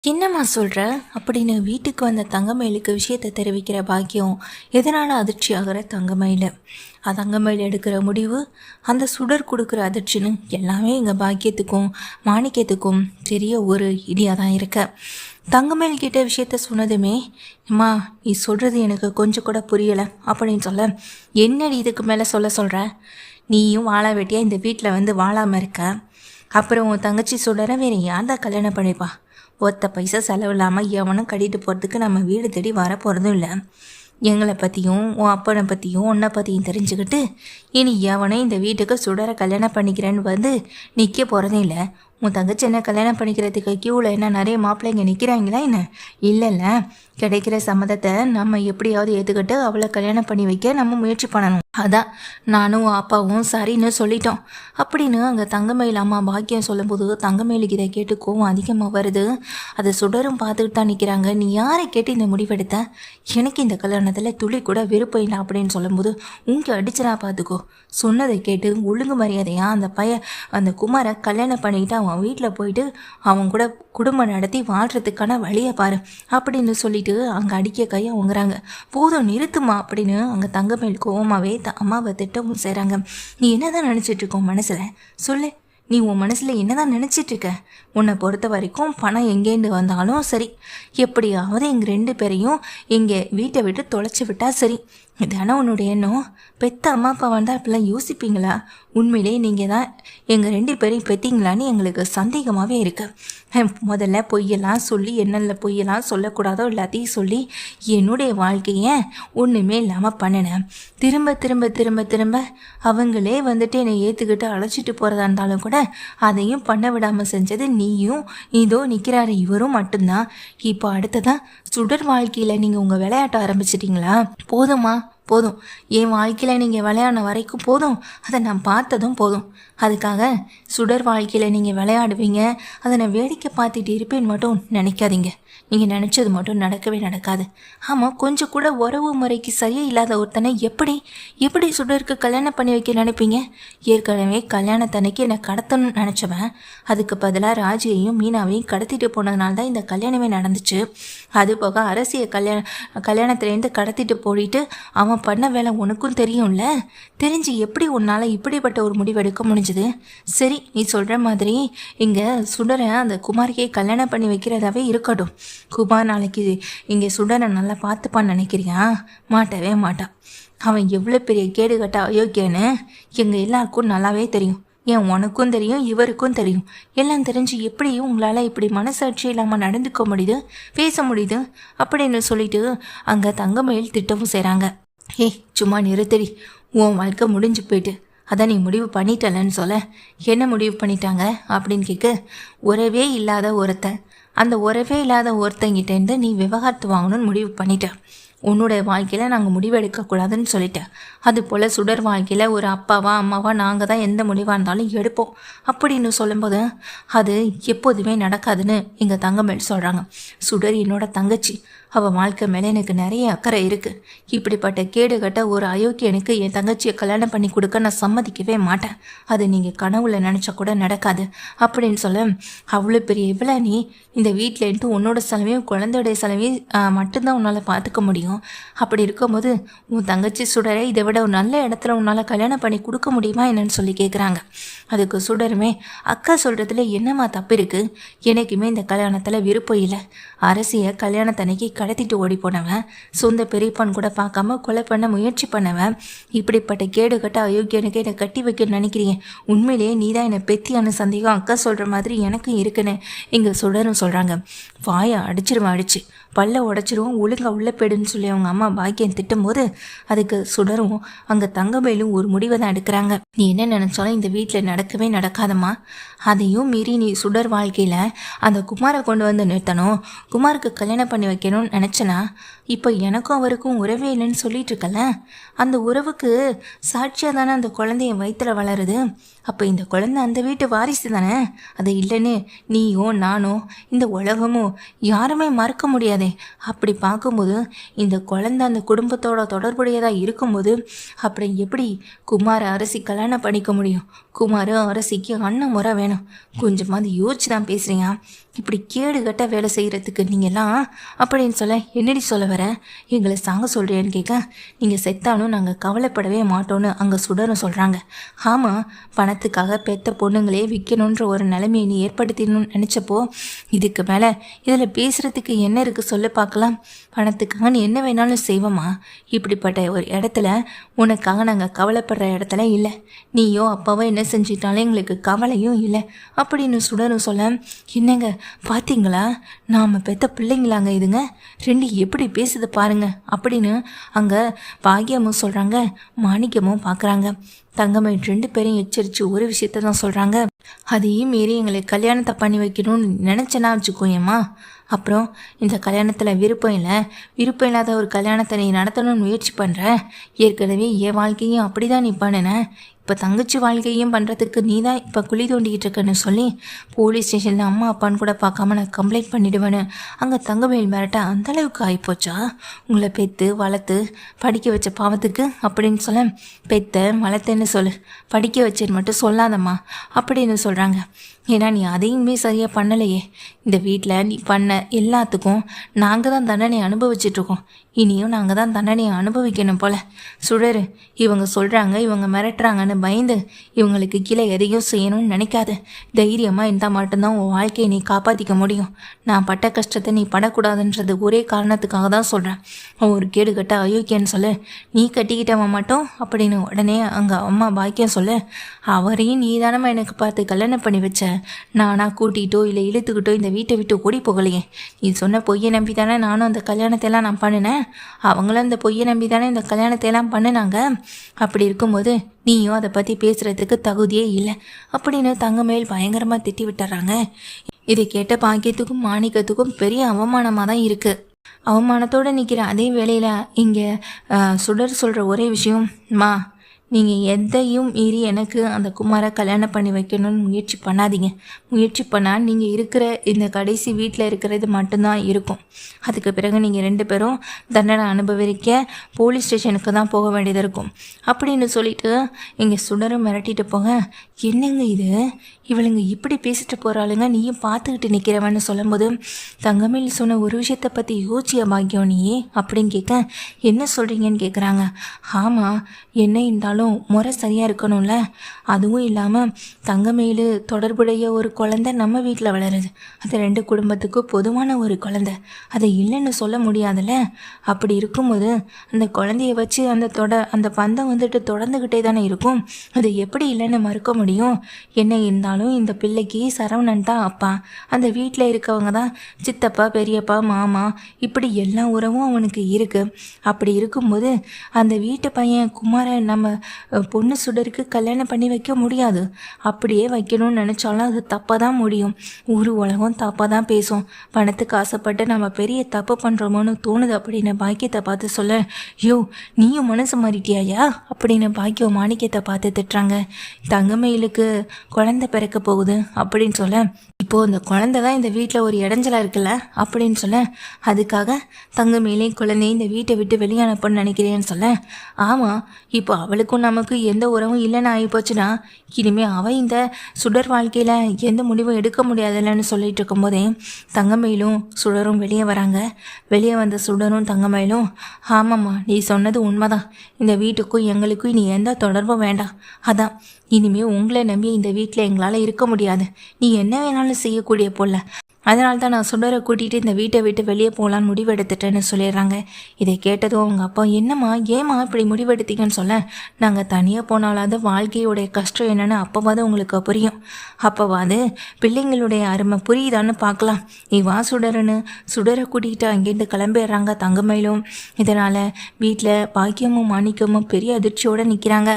என்னம்மா சொல்கிற அப்படின்னு வீட்டுக்கு வந்த தங்கமயிலுக்கு விஷயத்தை தெரிவிக்கிற பாக்கியம் எதனால் அதிர்ச்சி ஆகிற தங்கமயில் தங்கமயில் எடுக்கிற முடிவு அந்த சுடர் கொடுக்குற அதிர்ச்சின்னு எல்லாமே எங்கள் பாக்கியத்துக்கும் மாணிக்கத்துக்கும் பெரிய ஒரு இடியாக தான் இருக்க. தங்கமயில் கிட்ட விஷயத்த சொன்னதுமே, அம்மா நீ சொல்கிறது எனக்கு கொஞ்சம் கூட புரியலை அப்படின்னு சொல்ல, என்னடி இதுக்கு மேலே சொல்கிற, நீயும் வாழா வெட்டியாக இந்த வீட்டில் வந்து வாழாமல் இருக்க, அப்புறம் உன் தங்கச்சி சுடரை வேறு யார் தான் கல்யாணம் பண்ணிப்பா, ஒத்த பைசா செலவு இல்லாமல் எவனும் கட்டிட்டு போகிறதுக்கு நம்ம வீடு தேடி வர போகிறதும் இல்லை. எங்களை பற்றியும் உன் அப்பனை பற்றியும் உன்னை பற்றியும் தெரிஞ்சுக்கிட்டு இனி எவனும் இந்த வீட்டுக்கு சுடரை கல்யாணம் பண்ணிக்கிறேன்னு வந்து நிற்க போகிறதும் இல்லை. உன் தங்கச்சி என்ன கல்யாணம் பண்ணிக்கிறதுக்கு க்யூவில் என்ன நிறைய மாப்பிள்ளைங்க நிற்கிறாங்களா என்ன? இல்லைல்ல, கிடைக்கிற சம்மதத்தை நம்ம எப்படியாவது ஏற்றுக்கிட்டு அவளை கல்யாணம் பண்ணி வைக்க நம்ம முயற்சி பண்ணணும். அதான் நானும் அப்பாவும் சரின்னு சொல்லிட்டோம் அப்படின்னு அங்கே தங்கமயில் அம்மா பாக்கியம் சொல்லும்போது தங்கமயிலுக்கு இதை கேட்டு கோவம் அதிகமாக வருது. அதை சுடரும் பார்த்துக்கிட்டு தான் நிற்கிறாங்க. நீ யாரை கேட்டு இந்த முடிவெடுத்த? எனக்கு இந்த கல்யாணத்தில் துளி கூட விருப்பம் இல்லை அப்படின்னு சொல்லும்போது, உங்க அடிச்சனா பார்த்துக்கோ, சொன்னதை கேட்டு ஒழுங்கு மரியாதையா அந்த குமாரை கல்யாணம் பண்ணிக்கிட்டு அவன் வீட்டில் போயிட்டு அவன் கூட குடும்பம் நடத்தி வாழ்கிறதுக்கான வழியை பாரு அப்படின்னு சொல்லிட்டு அங்கே அடிக்க கையை வாங்குறாங்க. போதும் நிறுத்துமா அப்படின்னு அங்கே தங்கமயில் கோவமாகவே அம்மாவை திட்டவும் செய்கிறாங்க. நீ என்னதான் நினச்சிட்டு இருக்கோம் மனசில் சொல்லு, நீ உன் மனசில் என்னதான் நினச்சிட்ருக்க? உன்னை பொறுத்த வரைக்கும் பணம் எங்கேருந்து வந்தாலும் சரி, எப்படியாவது எங்கள் 2 பேரையும் எங்கள் வீட்டை விட்டு தொலைச்சி விட்டா சரி, இதானே உன்னுடைய எண்ணம்? பெத்த அம்மா அப்பா வந்தால் அப்படிலாம் யோசிப்பீங்களா? உண்மையிலே நீங்கள் தான் எங்கள் 2 பேரையும் பெற்றீங்களான்னு எங்களுக்கு சந்தேகமாகவே இருக்கு. முதல்ல பொய்யெல்லாம் சொல்லி என்னென்ன பொய்யெல்லாம் சொல்லக்கூடாதோ எல்லாத்தையும் சொல்லி என்னுடைய வாழ்க்கையை ஒன்றுமே இல்லாமல் பண்ணினேன். திரும்ப திரும்ப திரும்ப திரும்ப அவங்களே வந்துட்டு என்னை ஏற்றுக்கிட்டு அழைச்சிட்டு போகிறதா இருந்தாலும் கூட அதையும் பண்ண விடாமல் செஞ்சது நீயும் இதோ நிற்கிறாரு இவரும் மட்டும்தான். இப்போ அடுத்ததான் சுடர் வாழ்க்கையில் நீங்கள் உங்கள் விளையாட்ட ஆரம்பிச்சிட்டிங்களா? போதுமா, போதும். என் வாழ்க்கையில் நீங்கள் விளையாடின வரைக்கும் போதும். அதை நான் பார்த்ததும் போதும். அதுக்காக சுடர் வாழ்க்கையில் நீங்கள் விளையாடுவீங்க, அதை நான் வேடிக்கை பார்த்துட்டு இருப்பேன்னு மட்டும் நினைக்காதீங்க. நீங்கள் நினச்சது மட்டும் நடக்கவே நடக்காது. ஆமாம், கொஞ்சம் கூட உறவு முறைக்கு சரியே இல்லாத ஒருத்தனை எப்படி சுடருக்கு கல்யாணம் பண்ணி வைக்க நினைப்பீங்க? ஏற்கனவே கல்யாணத்தன்னைக்கு என்னை கடத்தணும்னு நினச்சவன் அதுக்கு பதிலாக ராஜியையும் மீனாவையும் கடத்திட்டு போனதுனால தான் இந்த கல்யாணமே நடந்துச்சு. அது போக அரசியை கல்யாணத்துலேருந்து கடத்திட்டு போயிட்டு அவன் பண்ண வேலை உனக்கும் தெரியும்ல. தெரிஞ்சு எப்படி உன்னால் இப்படிப்பட்ட ஒரு முடிவெடுக்க முடிஞ்சுது? சரி, நீ சொல்கிற மாதிரி இங்கே சுடரை அந்த குமாரிக்கே கல்யாணம் பண்ணி வைக்கிறதாவே இருக்கட்டும். குமார் நாளைக்கு இங்கே சுடரை நல்லா பார்த்துப்பான்னு நினைக்கிறியா? மாட்டவே மாட்டான். அவன் எவ்வளோ பெரிய கேடுகட்ட அயோக்கியன்னு எங்கள் எல்லாருக்கும் நல்லாவே தெரியும். ஏன் உனக்கும் தெரியும், இவருக்கும் தெரியும். எல்லாம் தெரிஞ்சு எப்படியும் உங்களால் இப்படி மனசாட்சி இல்லாமல் நடந்துக்க முடியுது, பேச முடியுது அப்படின்னு சொல்லிட்டு அங்கே தங்கமயில் திட்டவும் செய்கிறாங்க. சும்மா நிறுத்தடி, உன் வாழ்க்கை முடிஞ்சு போயிட்டு அதான் நீ முடிவு பண்ணிட்டலன்னு சொல்ல. என்ன முடிவு பண்ணிட்டாங்க அப்படின்னு கேட்க, உறவே இல்லாத ஒருத்தங்கிட்டேருந்து நீ விவகாரத்து வாங்கணும்னு முடிவு பண்ணிட்ட. உன்னுடைய வாழ்க்கையில் நாங்கள் முடிவெடுக்கக்கூடாதுன்னு சொல்லிட்டேன். அதுபோல் சுடர் வாழ்க்கையில் ஒரு அப்பாவா அம்மாவா நாங்கள் தான் எந்த முடிவாக இருந்தாலும் எடுப்போம் அப்படின்னு சொல்லும்போது அது எப்போதுமே நடக்காதுன்னு எங்கள் தங்கமேல் சொல்கிறாங்க. சுடர் என்னோட தங்கச்சி, அவள் வாழ்க்கை மேலே எனக்கு நிறைய அக்கறை இருக்குது. இப்படிப்பட்ட கேடுகட்ட ஒரு அயோக்கியனுக்கு என் தங்கச்சியை கல்யாணம் பண்ணி கொடுக்க நான் சம்மதிக்கவே மாட்டேன். அது நீங்கள் கனவுல நினச்சா கூட நடக்காது அப்படின்னு சொல்ல, அவ்வளோ பெரிய இவ்வளோ நீ இந்த வீட்டிலேன்ட்டு உன்னோட செலவையும் குழந்தையோடைய செலவையும் மட்டும்தான் உன்னால் பார்த்துக்க முடியும். அப்படி இருக்கும்போது உன் தங்கச்சி சுடரை இதை விட ஒரு நல்ல இடத்துல உன்னால் கல்யாணம் பண்ணி கொடுக்க முடியுமா என்னன்னு சொல்லி கேட்குறாங்க. அதுக்கு சுடருமே, அக்கா சொல்கிறதுல என்னம்மா தப்பு இருக்குது? எனக்குமே இந்த கல்யாணத்தில் விருப்பம் இல்லை. அரசியை கல்யாணத்தன்னைக்கு கடத்திட்டு ஓடி போனவன், சொந்த பெரியப்பான் கூட பார்க்காம கொலை பண்ண முயற்சி பண்ணவன், இப்படிப்பட்ட கேடுகட்ட அயோக்கியனுக்கு என்னை கட்டி வைக்க நினைக்கிறீங்க. உண்மையிலேயே நீ தான் என்னை பெத்தியான சந்தேகம் அக்கா சொல்கிற மாதிரி எனக்கும் இருக்குன்னு இங்கே சுடரும் சொல்கிறாங்க. வாயை அடிச்சு பல்ல உடைச்சிரும், ஒழுங்காக உள்ள போயிடுன்னு சொல்லி அவங்க அம்மா பாக்கியம் திட்டும் போது அதுக்கு சுடரும் அங்கே தங்கமயிலும் ஒரு முடிவை தான் எடுக்கிறாங்க. நீ என்ன நினச்சாலும் இந்த வீட்டில் நடக்கவே நடக்காதம்மா. அதையும் மீறி நீ சுடர் வாழ்க்கையில் அந்த குமாரை கொண்டு வந்து நிறுத்தணும், குமாருக்கு கல்யாணம் பண்ணி வைக்கணும்னு நினச்சனா, இப்போ எனக்கும் அவருக்கும் உறவே இல்லைன்னு சொல்லிட்டு இருக்கல, அந்த உறவுக்கு சாட்சியாக தானே அந்த குழந்தைய வயிற்றில் வளருது. அப்போ இந்த குழந்தை அந்த வீட்டு வாரிசு தானே. அது இல்லைன்னு நீயோ நானோ இந்த உலகமோ யாருமே மறக்க முடியாது. முடியாதே. அப்படி பார்க்கும்போது இந்த குழந்தை அந்த குடும்பத்தோட தொடர்புடையதாக இருக்கும்போது அப்புறம் எப்படி குமார அரசி கல்யாணம் பண்ணிக்க முடியும்? குமார அரசிக்கு அண்ணன் முறை வேணும். கொஞ்சமாவது யோசிச்சு தான் பேசுகிறீங்க. இப்படி கேடு கட்ட வேலை செய்கிறதுக்கு நீங்கள்லாம் அப்படின்னு சொல்ல, என்னடி சொல்ல வர? எங்களை சாங்க சொல்கிறேன்னு கேட்க, நீங்கள் செத்தாலும் நாங்கள் கவலைப்படவே மாட்டோன்னு அங்கே சுடரும் சொல்கிறாங்க. ஆமாம், பணத்துக்காக பெத்த பொண்ணுங்களே விற்கணுன்ற ஒரு நிலைமையை நீ ஏற்படுத்தணும்னு நினச்சப்போ இதுக்கு மேலே இதில் பேசுகிறதுக்கு என்ன இருக்குது சொல்ல பார்க்கலாம். பணத்துக்காக நீ என்ன வேணாலும் செய்வோமா? இப்படிப்பட்ட ஒரு இடத்துல உனக்காக நாங்கள் கவலைப்படுற இடத்துல இல்லை. நீயோ அப்பாவோ என்ன செஞ்சிட்டாலும் எங்களுக்கு கவலையும் இல்லை அப்படின்னு சுடரும் சொல்ல, என்னங்க பார்த்தீங்களா, நாம் பெத்த பிள்ளைங்களாங்க இதுங்க, ரெண்டு எப்படி பேசுது பாருங்க அப்படின்னு அங்கே பாக்கியமும் சொல்கிறாங்க, மாணிக்கமும் பார்க்குறாங்க. தங்கமணி ரெண்டு பேரையும் எச்சரித்து ஒரு விஷயத்த தான் சொல்கிறாங்க, அதையும் மீறி எங்களை கல்யாணத்தை பண்ணி வைக்கணும்னு நினச்சேன்னா வச்சுக்கோயம்மா, அப்புறம் இந்த கல்யாணத்தில் விருப்பம் இல்லாத ஒரு கல்யாணத்தை நீ நடத்தணும்னு முயற்சி பண்ணுற. ஏற்கனவே என் வாழ்க்கையும் அப்படி தான் நீ பண்ணின, இப்போ தங்கச்சி வாழ்க்கையும் பண்ணுறதுக்கு நீ தான் இப்போ குழி தோண்டிக்கிட்டு இருக்கன்னு சொல்லி போலீஸ் ஸ்டேஷனில் அம்மா அப்பான்னு கூட பார்க்காம நான் கம்ப்ளைண்ட் பண்ணிவிடுவேன்னு அங்கே தங்கமேல் மிரட்ட அந்தளவுக்கு ஆகிப்போச்சா? உங்களை பெற்று வளர்த்து படிக்க வச்ச பாவத்துக்கு அப்படின்னு சொல்ல, பெத்த வளர்த்தேன்னு சொல்லு, படிக்க வச்சேன்னு மட்டும் சொல்லாதம்மா அப்படின்னு சொல்கிறாங்க. ஏன்னா நீ அதையுமே சரியாக பண்ணலையே. இந்த வீட்டில் நீ பண்ண எல்லாத்துக்கும் நாங்கள் தான் தண்டனை அனுபவிச்சிட்ருக்கோம். இனியும் நாங்கள் தான் தண்டனையை அனுபவிக்கணும் போல். சுடரு, இவங்க சொல்கிறாங்க, இவங்க மிரட்டுறாங்கன்னு பயந்து இவங்களுக்கு கீழே எதையும் செய்யணும்னு நினைக்காது. தைரியமாக இருந்தால் மட்டும்தான் உன் வாழ்க்கையை நீ காப்பாற்றிக்க முடியும். நான் பட்ட கஷ்டத்தை நீ படக்கூடாதுன்றது ஒரே காரணத்துக்காக தான் சொல்கிறேன். அவன் ஒரு கேடு கட்ட அயோக்கியன்னு சொல்லு, நீ கட்டிக்கிட்டவன் மட்டும் அப்படின்னு உடனே அங்கே அம்மா பாக்கியம் சொல்லு, அவரையும் நீ தானம்மா எனக்கு பார்த்து கல்யாணம் பண்ணி வச்ச. நானா கூட்டிகிட்டோ இல்லை இழுத்துக்கிட்டோ இந்த வீட்டை விட்டு ஓடி போகலையே. நீ சொன்ன பொய்யை நம்பி தானே நானும் அந்த கல்யாணத்தையெல்லாம் நான் பண்ணினேன். அவங்களும் அந்த பொய்யை நம்பி தானே இந்த கல்யாணத்தையெல்லாம் பண்ணினாங்க. அப்படி இருக்கும்போது நீயும் அதை பற்றி பேசுகிறதுக்கு தகுதியே இல்லை அப்படின்னு தங்கமேல் பயங்கரமாக திட்டி விட்டுறாங்க. இதை கேட்ட பாக்கியத்துக்கும் மாணிக்கத்துக்கும் பெரிய அவமானமாக தான் இருக்குது. அவமானத்தோடு நிற்கிற அதே வேளையில் இங்கே சுடர் சொல்கிற ஒரே விஷயம், மா நீங்கள் எதையும் மீறி எனக்கு அந்த குமாரை கல்யாணம் பண்ணி வைக்கணும்னு முயற்சி பண்ணாதீங்க. முயற்சி பண்ணால் நீங்கள் இருக்கிற இந்த கடைசி வீட்டில் இருக்கிறது மட்டும்தான் இருக்கும். அதுக்கு பிறகு நீங்கள் ரெண்டு பேரும் தண்டனை அனுபவிக்க போலீஸ் ஸ்டேஷனுக்கு தான் போக வேண்டியதாக இருக்கும் அப்படின்னு சொல்லிட்டு இங்கே சுடரும் மிரட்டிட்டு போக, என்னங்க இது, இவளுங்க இப்படி பேசிட்டு போகிறாளுங்க, நீயும் பார்த்துக்கிட்டு நிற்கிறவன்னு சொல்லும்போது, தங்கமேல் சொன்ன ஒரு விஷயத்தை பற்றி யோசிய பாக்கியம் நீ அப்படின்னு கேட்க, என்ன சொல்கிறீங்கன்னு கேட்குறாங்க. ஆமாம், என்ன இருந்தாலும் முறை சரியாக இருக்கணும்ல. அதுவும் இல்லாமல் தங்கமேல் தொடர்புடைய ஒரு குழந்தை நம்ம வீட்டில் வளருது. அது ரெண்டு குடும்பத்துக்கும் பொதுவான ஒரு குழந்தை, அதை இல்லைன்னு சொல்ல முடியாதுல்ல. அப்படி இருக்கும்போது அந்த குழந்தைய வச்சு அந்த பந்தம் வந்துட்டு தொடர்ந்துக்கிட்டே தானே இருக்கும். அது எப்படி இல்லைன்னு மறுக்க முடியும்? என்ன இருந்தாலும் இந்த பிள்ளைக்கு சரவணன் தான் அப்பா. அந்த வீட்டில் இருக்கவங்க தான் சித்தப்பா, பெரியப்பா, மாமா, இப்படி எல்லா உறவும் அவனுக்கு இருக்குது. அப்படி இருக்கும்போது அந்த வீட்டு பையன் குமாரன் நம்ம பொண்ணு சுடருக்கு கல்யாணம் பண்ணி வைக்க முடியாது. அப்படியே வைக்கணும்னு நினச்சாலும் அது தப்பாக தான் முடியும். ஊர் உலகம் தப்பாக தான் பேசும். பணத்துக்கு ஆசைப்பட்டு நம்ம பெரிய தப்பு பண்ணுறோமோன்னு தோணுது அப்படின்னு பாக்கியத்தை பார்த்து சொல்ல, யோ நீயும் மனசு மாறிட்டியாயா அப்படின்னு பாக்கியம் மாணிக்கத்தை பார்த்து திட்டுறாங்க. தங்கமயிலுக்கு குழந்தை பிறக்க போகுது அப்படின்னு சொல்ல, இப்போது இந்த குழந்தை தான் இந்த வீட்டில் ஒரு இடைஞ்சலாக இருக்குல்ல அப்படின்னு சொல்ல, அதுக்காக தங்கமயிலையும் குழந்தையும் இந்த வீட்டை விட்டு வெளியே அனுப்பணும்னு நினைக்கிறேன்னு சொல்ல, ஆமாம், இப்போ அவளுக்கும் நமக்கு எந்த உறவும் இல்லைன்னு ஆகிப்போச்சுன்னா இனிமேல் அவள் இந்த சுடர் வாழ்க்கையில் எந்த முடிவும் எடுக்க முடியாதுல்லன்னு சொல்லிட்டு இருக்கும்போதே தங்கமயிலும் சுடரும் வெளியே வராங்க. வெளியே வந்த சுடரும் தங்கமயிலும், ஆமாம்மா நீ சொன்னது உண்மைதான், இந்த வீட்டுக்கும் எங்களுக்கும் இனி எந்த தொடர்பும் வேண்டாம். அதான் இனிமேல் உங்களை நம்பி இந்த வீட்டில் எங்களால் இருக்க முடியாது. நீ என்ன வேணாலும் செய்யக்கூடிய போல. அதனால தான் நான் சுடரை கூட்டிகிட்டு இந்த வீட்டை விட்டு வெளியே போகலான்னு முடிவெடுத்துட்டேன்னு சொல்லிடுறாங்க. இதை கேட்டதும் அவங்க அப்பா, என்னம்மா ஏம்மா இப்படி முடிவெடுத்தீங்கன்னு சொல்ல, நாங்கள் தனியாக போனாலாவது வாழ்க்கையோடைய கஷ்டம் என்னென்னு அப்போவாது உங்களுக்கு புரியும். அப்போவாது பிள்ளைங்களுடைய அருமை புரியுதான்னு பார்க்கலாம். நீ வா சுடருன்னு சுடரை கூட்டிகிட்டு அங்கேருந்து கிளம்பிடுறாங்க தங்கமயிலும். இதனால் வீட்டில் பாக்கியமும் மாணிக்கமும் பெரிய அதிர்ச்சியோடு நிற்கிறாங்க.